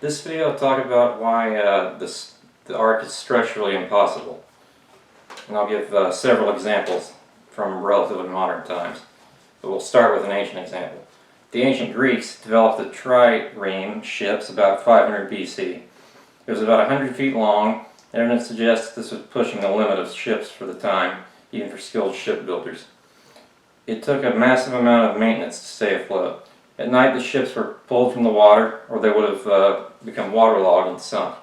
This video will talk about why the ark is structurally impossible. And I'll give several examples from relatively modern times. But we'll start with an ancient example. The ancient Greeks developed the trireme ships about 500 BC. It was about 100 feet long, and evidence suggests this was pushing the limit of ships for the time, even for skilled shipbuilders. It took a massive amount of maintenance to stay afloat. At night the ships were pulled from the water, or they would have become waterlogged and sunk.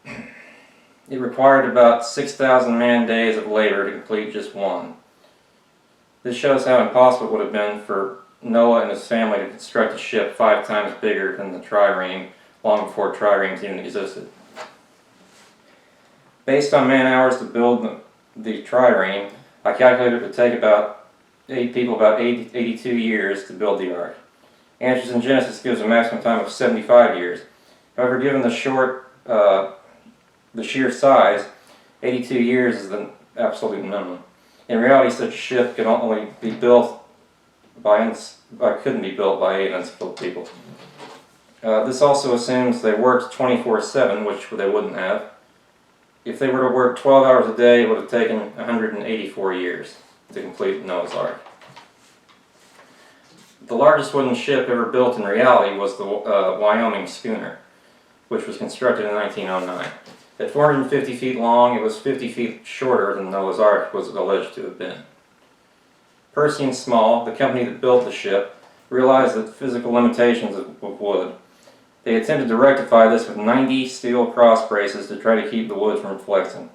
It required about 6,000 man-days of labor to complete just one. This shows how impossible it would have been for Noah and his family to construct a ship 5 times bigger than the trireme, long before triremes even existed. Based on man-hours to build the trireme, I calculated it would take about 82 years to build the ark. Answers in Genesis gives a maximum time of 75 years. However, given the sheer size, 82 years is the absolute minimum. In reality, such a ship could only be built couldn't be built by 8 unskilled people. This also assumes they worked 24/7, which they wouldn't have. If they were to work 12 hours a day, it would have taken 184 years to complete Noah's Ark. The largest wooden ship ever built in reality was the Wyoming schooner, which was constructed in 1909. At 450 feet long, it was 50 feet shorter than Noah's Ark was alleged to have been. Percy and Small, the company that built the ship, realized the physical limitations of wood. They attempted to rectify this with 90 steel cross braces to try to keep the wood from flexing.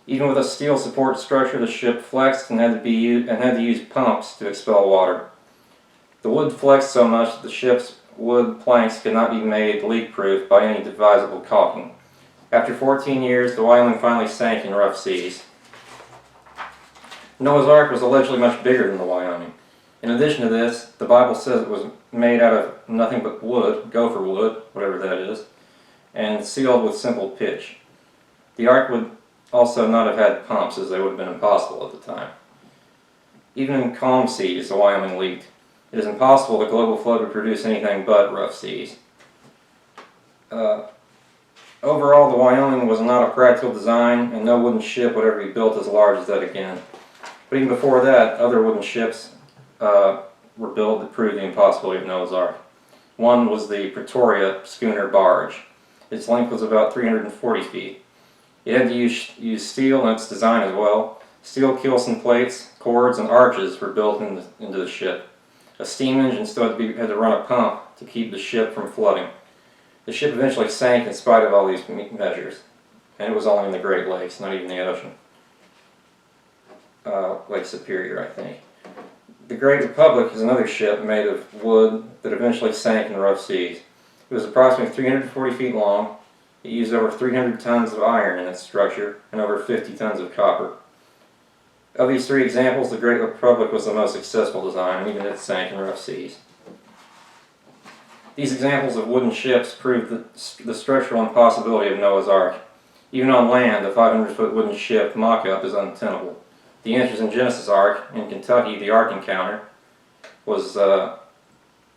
Even with a steel support structure, the ship flexed and had to use pumps to expel water. The wood flexed so much that the ship's wood planks could not be made leak-proof by any devisable caulking. After 14 years, the Wyoming finally sank in rough seas. Noah's Ark was allegedly much bigger than the Wyoming. In addition to this, the Bible says it was made out of nothing but wood, gopher wood, whatever that is, and sealed with simple pitch. The ark would also not have had pumps, as they would have been impossible at the time. Even in calm seas, the Wyoming leaked. It is impossible that global flood would produce anything but rough seas. Overall, the Wyoming was not a practical design, and no wooden ship would ever be built as large as that again. But even before that, other wooden ships were built that proved the impossibility of Noah's Ark. One was the Pretoria schooner barge. Its length was about 340 feet. It had to use steel in its design as well. Steel keelson plates, cords, and arches were built into the ship. A steam engine still had to run a pump to keep the ship from flooding. The ship eventually sank in spite of all these measures, and it was only in the Great Lakes, not even the ocean. Lake Superior, I think. The Great Republic is another ship made of wood that eventually sank in rough seas. It was approximately 340 feet long. It used over 300 tons of iron in its structure and over 50 tons of copper. Of these 3 examples, the Great Republic was the most successful design, and even it sank in rough seas. These examples of wooden ships prove the structural impossibility of Noah's Ark. Even on land, a 500-foot wooden ship mock-up is untenable. The Answers in Genesis Ark in Kentucky, the Ark Encounter, was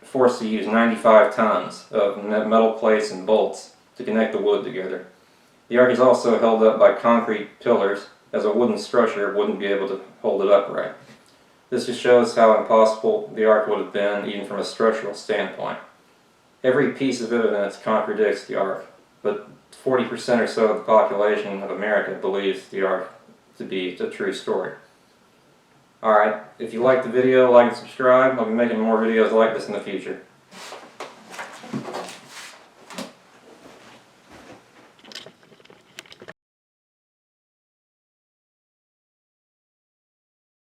forced to use 95 tons of metal plates and bolts to connect the wood together. The ark is also held up by concrete pillars, as a wooden structure wouldn't be able to hold it upright. This just shows how impossible the ark would have been, even from a structural standpoint. Every piece of evidence contradicts the ark, but 40% or so of the population of America believes the ark to be a true story. Alright, if you liked the video, like and subscribe. I'll be making more videos like this in the future.